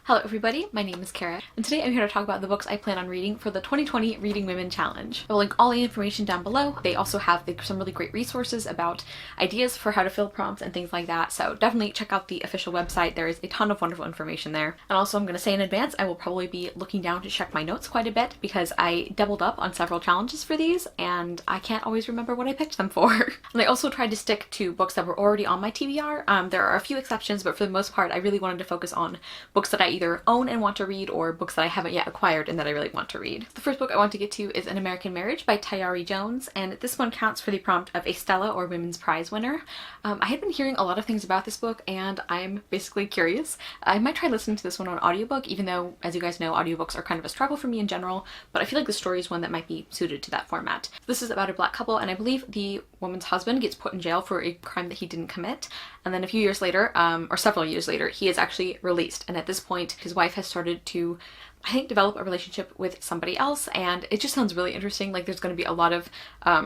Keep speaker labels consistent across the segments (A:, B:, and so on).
A: Hello everybody, my name is Kara, and today I'm here to talk about the books I plan on reading for the 2020 Reading Women Challenge. I will link all the information down below. They also have some really great resources about ideas for how to fill prompts and things like that, so definitely check out the official website. There is a ton of wonderful information there. And also I'm going to say in advance, I will probably be looking down to check my notes quite a bit because I doubled up on several challenges for these and I can't always remember what I picked them for. And I also tried to stick to books that were already on my TBR. There are a few exceptions, but for the most part I really wanted to focus on books that I either own and want to read or books that I haven't yet acquired and that I really want to read. The first book I want to get to is An American Marriage by Tayari Jones, and this one counts for the prompt of a Stella or Women's Prize winner. I had been hearing a lot of things about this book and I'm basically curious. I might try listening to this one on audiobook, even though, as you guys know, audiobooks are kind of a struggle for me in general, but I feel like the story is one that might be suited to that format. This is about a black couple, and I believe the woman's husband gets put in jail for a crime that he didn't commit, and then a few years later, or several years later, he is actually released, and at this point his wife has started to, I think, develop a relationship with somebody else, and it just sounds really interesting. Like, there's going to be a lot of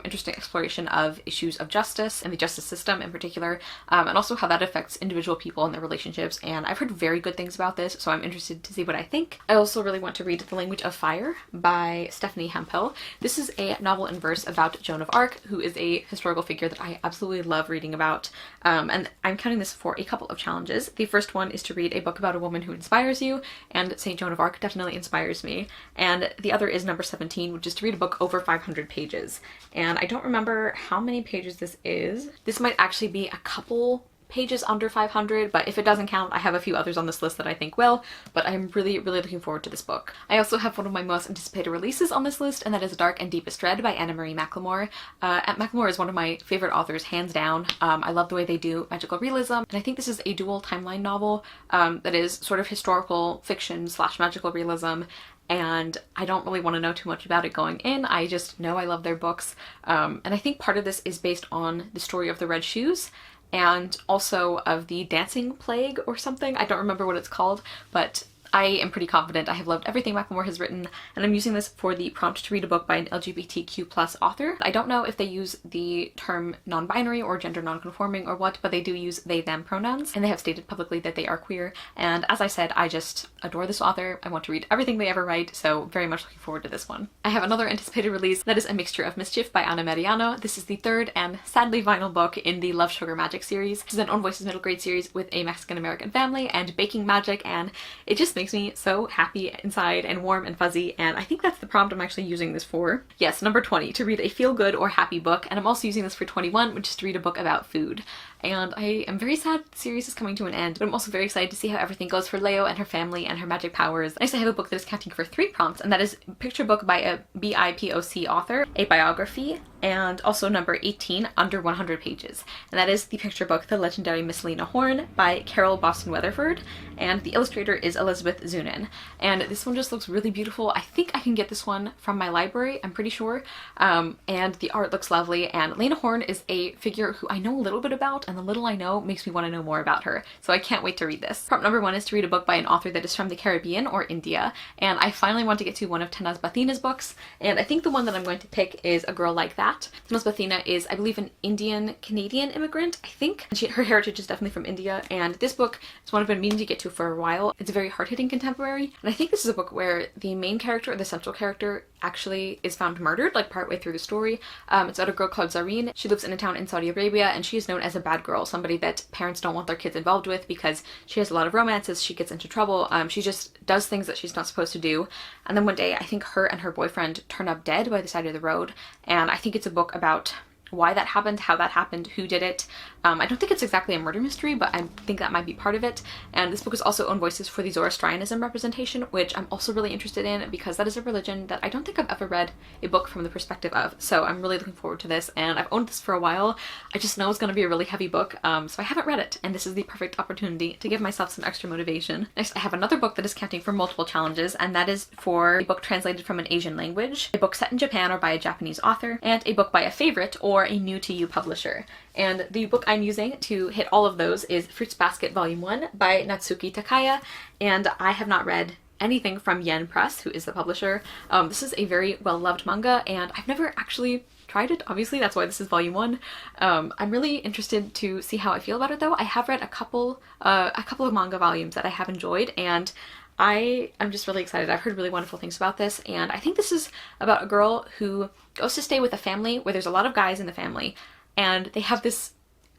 A: interesting exploration of issues of justice and the justice system in particular, and also how that affects individual people and their relationships, and I've heard very good things about this, so I'm interested to see what I think. I also really want to read The Language of Fire by Stephanie Hemphill. This is a novel in verse about Joan of Arc, who is a historical figure that I absolutely love reading about, and I'm counting this for a couple of challenges. The first one is to read a book about a woman who inspires you, and St. Joan of Arc definitely inspires me. And the other is number 17, which is to read a book over 500 pages. And I don't remember how many pages this is. This might actually be a couple pages under 500, but if it doesn't count, I have a few others on this list that I think will, but I'm really looking forward to this book. I also have one of my most anticipated releases on this list, and that is Dark and Deepest Red by Anna-Marie McLemore. McLemore is one of my favorite authors, hands down. I love the way they do magical realism, and I think this is a dual timeline novel that is sort of historical fiction / magical realism, and I don't really want to know too much about it going in. I just know I love their books, and I think part of this is based on the story of the Red Shoes, and also of the dancing plague or something. I don't remember what it's called, but I am pretty confident. I have loved everything McLemore has written, and I'm using this for the prompt to read a book by an LGBTQ+ author. I don't know if they use the term non-binary or gender non-conforming or what, but they do use they them pronouns, and they have stated publicly that they are queer, and as I said, I just adore this author. I want to read everything they ever write, so very much looking forward to this one. I have another anticipated release that is A Mixture of Mischief by Anna-Marie. This is the third and sadly final book in the Love Sugar Magic series. This is an Own Voices middle grade series with a Mexican-American family and baking magic, and it just makes me so happy inside and warm and fuzzy, and I think that's the prompt I'm actually using this for. Yes, number 20, to read a feel-good or happy book, and I'm also using this for 21, which is to read a book about food. And I am very sad the series is coming to an end, but I'm also very excited to see how everything goes for Leo and her family and her magic powers. Next I have a book that is counting for 3 prompts, and that is a picture book by a BIPOC author, a biography, and also number 18, under 100 pages. And that is the picture book The Legendary Miss Lena Horne by Carol Boston Weatherford, and the illustrator is Elizabeth Zunin. And this one just looks really beautiful. I think I can get this one from my library, I'm pretty sure, and the art looks lovely, and Lena Horne is a figure who I know a little bit about, and the little I know makes me want to know more about her, so I can't wait to read this. Prompt number 1 is to read a book by an author that is from the Caribbean or India, and I finally want to get to one of Tanaz Bathina's books, and I think the one that I'm going to pick is A Girl Like That. Tanaz Bathina is, I believe, an Indian-Canadian immigrant, I think. And her heritage is definitely from India, and this book is one I've been meaning to get to for a while. It's a very hard-hitting contemporary, and I think this is a book where the main character, or the central character, actually is found murdered, like partway through the story. It's about a girl called Zareen. She lives in a town in Saudi Arabia, and she is known as a bad girl, somebody that parents don't want their kids involved with because she has a lot of romances, she gets into trouble, she just does things that she's not supposed to do. And then one day, I think her and her boyfriend turn up dead by the side of the road, and I think it's a book about why that happened, how that happened, who did it. I don't think it's exactly a murder mystery, but I think that might be part of it. And this book is also Own Voices for the Zoroastrianism representation, which I'm also really interested in because that is a religion that I don't think I've ever read a book from the perspective of. So I'm really looking forward to this, and I've owned this for a while. I just know it's going to be a really heavy book, so I haven't read it, and this is the perfect opportunity to give myself some extra motivation. Next, I have another book that is counting for multiple challenges, and that is for a book translated from an Asian language, a book set in Japan or by a Japanese author, and a book by a favorite or a new to you publisher. And the book I'm using to hit all of those is Fruits Basket Volume 1 by Natsuki Takaya, and I have not read anything from Yen Press, who is the publisher. This is a very well-loved manga, and I've never actually tried it, obviously, that's why this is volume 1. I'm really interested to see how I feel about it though. I have read a couple of manga volumes that I have enjoyed, and I am just really excited. I've heard really wonderful things about this, and I think this is about a girl who goes to stay with a family where there's a lot of guys in the family, and they have this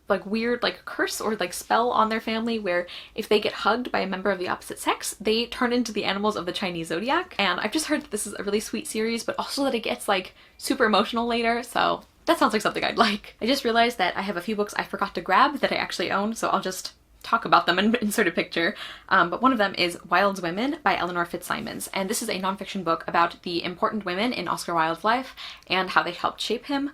A: like weird like curse or like spell on their family where if they get hugged by a member of the opposite sex, they turn into the animals of the Chinese zodiac. And I've just heard that this is a really sweet series, but also that it gets like super emotional later, so that sounds like something I'd like. I just realized that I have a few books I forgot to grab that I actually own, so I'll just talk about them and insert a picture. But one of them is Wilde's Women by Eleanor Fitzsimons, and this is a nonfiction book about the important women in Oscar Wilde's life and how they helped shape him.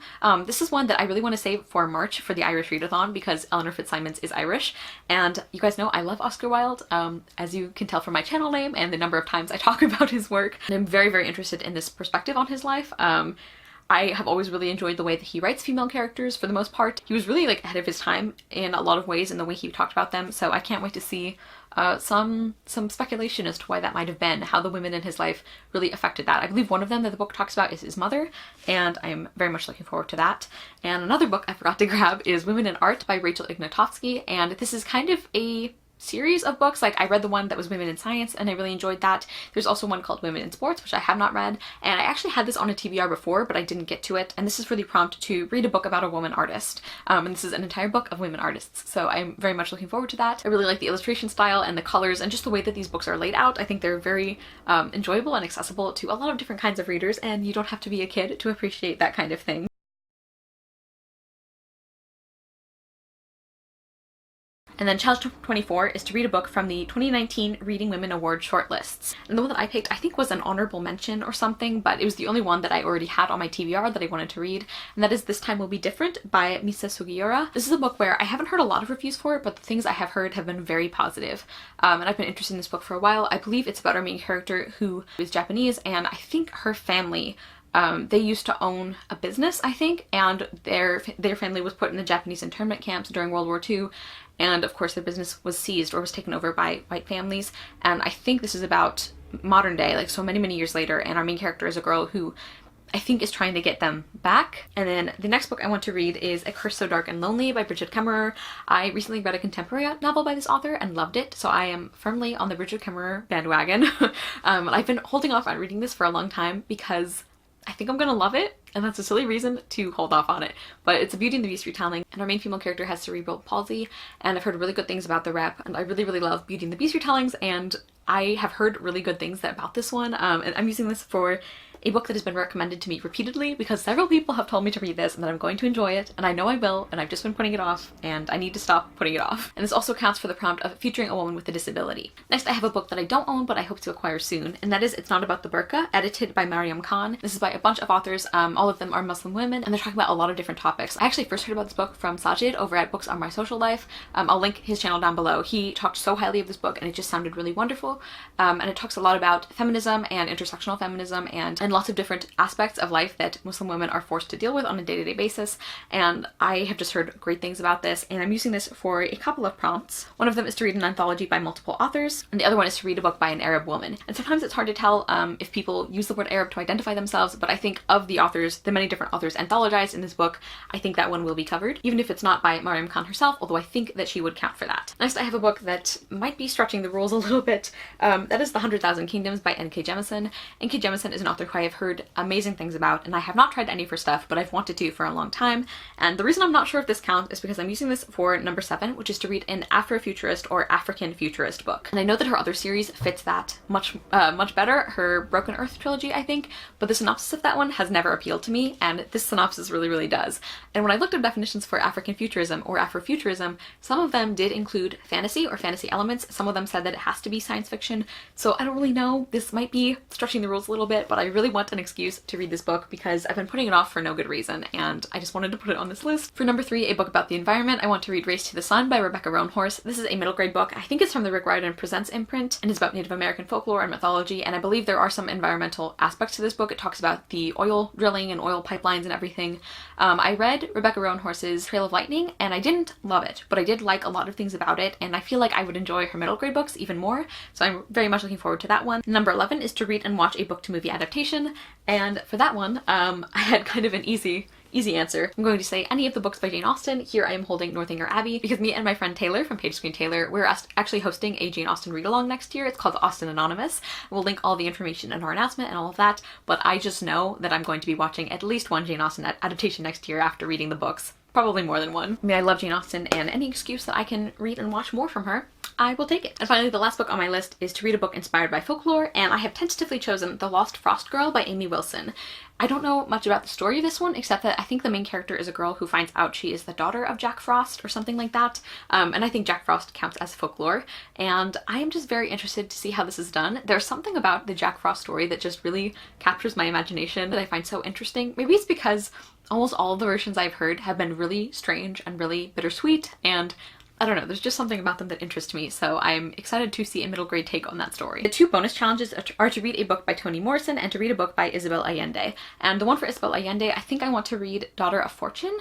A: This is one that I really want to save for March for the Irish Readathon because Eleanor Fitzsimons is Irish, and you guys know I love Oscar Wilde, as you can tell from my channel name and the number of times I talk about his work. And I'm very, very interested in this perspective on his life. I have always really enjoyed the way that he writes female characters for the most part. He was really like ahead of his time in a lot of ways in the way he talked about them, so I can't wait to see some speculation as to why that might have been, how the women in his life really affected that. I believe one of them that the book talks about is his mother, and I'm very much looking forward to that. And another book I forgot to grab is Women in Art by Rachel Ignatowski, and this is kind of a series of books. Like I read the one that was Women in Science and I really enjoyed that. There's also one called Women in Sports, which I have not read, and I actually had this on a TBR before but I didn't get to it, and this is for the prompt to read a book about a woman artist, and this is an entire book of women artists, so I'm very much looking forward to that. I really like the illustration style and the colors and just the way that these books are laid out. I think they're very enjoyable and accessible to a lot of different kinds of readers, and you don't have to be a kid to appreciate that kind of thing. And then challenge 24 is to read a book from the 2019 Reading Women Award shortlists. And the one that I picked I think was an honorable mention or something, but it was the only one that I already had on my TBR that I wanted to read, and that is This Time Will Be Different by Misa Sugiura. This is a book where I haven't heard a lot of reviews for it, but the things I have heard have been very positive. And I've been interested in this book for a while. I believe it's about our main character who is Japanese, and I think her family they used to own a business, I think, and their family was put in the Japanese internment camps during World War II, and of course their business was seized or was taken over by white families. And I think this is about modern day, like so many years later, and our main character is a girl who I think is trying to get them back. And then the next book I want to read is A Curse So Dark and Lonely by Bridget Kemmerer. I recently read a contemporary novel by this author and loved it, so I am firmly on the Bridget Kemmerer bandwagon. I've been holding off on reading this for a long time because I think I'm gonna love it, and that's a silly reason to hold off on it. But it's a Beauty and the Beast retelling, and our main female character has cerebral palsy, and I've heard really good things about the rep, and I really love Beauty and the Beast retellings, and I have heard really good things about this one, and I'm using this for a book that has been recommended to me repeatedly because several people have told me to read this and that I'm going to enjoy it, and I know I will, and I've just been putting it off, and I need to stop putting it off. And this also counts for the prompt of featuring a woman with a disability. Next, I have a book that I don't own but I hope to acquire soon, and that is It's Not About the Burqa, edited by Mariam Khan. This is by a bunch of authors, all of them are Muslim women, and they're talking about a lot of different topics. I actually first heard about this book from Sajid over at Books on My Social Life. I'll link his channel down below. He talked so highly of this book and it just sounded really wonderful, and it talks a lot about feminism and intersectional feminism and lots of different aspects of life that Muslim women are forced to deal with on a day-to-day basis, and I have just heard great things about this, and I'm using this for a couple of prompts. One of them is to read an anthology by multiple authors, and the other one is to read a book by an Arab woman. And sometimes it's hard to tell if people use the word Arab to identify themselves, but I think of the authors, the many different authors anthologized in this book, I think that one will be covered, even if it's not by Mariam Khan herself, although I think that she would count for that. Next, I have a book that might be stretching the rules a little bit. That is The 100,000 Kingdoms by N.K. Jemisin. N.K. Jemisin is an author who I have heard amazing things about, and I have not tried any of her stuff, but I've wanted to for a long time. And the reason I'm not sure if this counts is because I'm using this for number 7, which is to read an Afrofuturist or African futurist book. And I know that her other series fits that much better, her Broken Earth trilogy, I think, but the synopsis of that one has never appealed to me, and this synopsis really does. And when I looked up definitions for African futurism or Afrofuturism, some of them did include fantasy or fantasy elements. Some of them said that it has to be science fiction, so I don't really know. This might be stretching the rules a little bit, but I really want an excuse to read this book because I've been putting it off for no good reason, and I just wanted to put it on this list. For number 3, a book about the environment, I want to read Race to the Sun by Rebecca Roanhorse. This is a middle grade book. I think it's from the Rick Riordan Presents imprint, and it's about Native American folklore and mythology, and I believe there are some environmental aspects to this book. It talks about the oil drilling and oil pipelines and everything. I read Rebecca Roanhorse's Trail of Lightning, and I didn't love it, but I did like a lot of things about it, and I feel like I would enjoy her middle grade books even more, so I'm very much looking forward to that one. Number 11 is to read and watch a book to movie adaptation, and for that one, I had kind of an easy easy answer. I'm going to say any of the books by Jane Austen. Here I am holding Northanger Abbey because me and my friend Taylor from Page Screen Taylor, we're actually hosting a Jane Austen read-along next year. It's called Austen Anonymous. We'll link all the information in our announcement and all of that, but I just know that I'm going to be watching at least one Jane Austen adaptation next year after reading the books. Probably more than one. I mean, I love Jane Austen, and any excuse that I can read and watch more from her, I will take it. And finally, the last book on my list is to read a book inspired by folklore, and I have tentatively chosen The Lost Frost Girl by Amy Wilson. I don't know much about the story of this one, except that I think the main character is a girl who finds out she is the daughter of Jack Frost or something like that. And I think Jack Frost counts as folklore, and I am just very interested to see how this is done. There's something about the Jack Frost story that just really captures my imagination that I find so interesting. Maybe it's because almost all of the versions I've heard have been really strange and really bittersweet, and I don't know, there's just something about them that interests me, so I'm excited to see a middle grade take on that story. The two bonus challenges are to read a book by Toni Morrison and to read a book by Isabel Allende. And the one for Isabel Allende, I think I want to read Daughter of Fortune.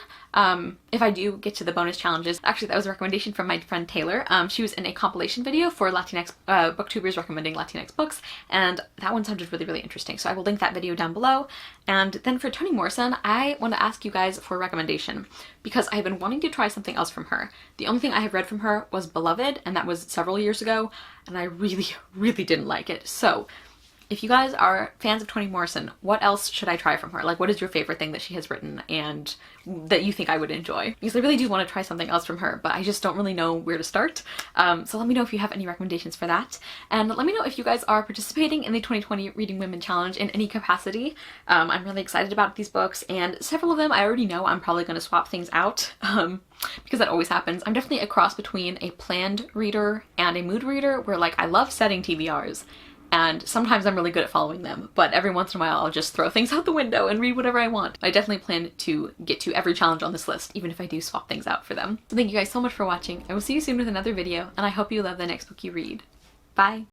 A: If I do get to the bonus challenges. Actually, that was a recommendation from my friend Taylor. She was in a compilation video for Latinx booktubers recommending Latinx books, and that one sounded really, really interesting, so I will link that video down below. And then for Toni Morrison, I want to ask you guys for a recommendation because I've been wanting to try something else from her. The only thing I have read from her was Beloved, and that was several years ago, and I really, really didn't like it. So if you guys are fans of Toni Morrison, what else should I try from her? Like, what is your favorite thing that she has written and that you think I would enjoy? Because I really do want to try something else from her, but I just don't really know where to start. So let me know if you have any recommendations for that. And let me know if you guys are participating in the 2020 Reading Women Challenge in any capacity. I'm really excited about these books, and several of them I already know I'm probably going to swap things out. Because that always happens. I'm definitely a cross between a planned reader and a mood reader, where like I love setting TBRs, and sometimes I'm really good at following them, but every once in a while I'll just throw things out the window and read whatever I want. I definitely plan to get to every challenge on this list, even if I do swap things out for them. So thank you guys so much for watching. I will see you soon with another video, and I hope you love the next book you read. Bye!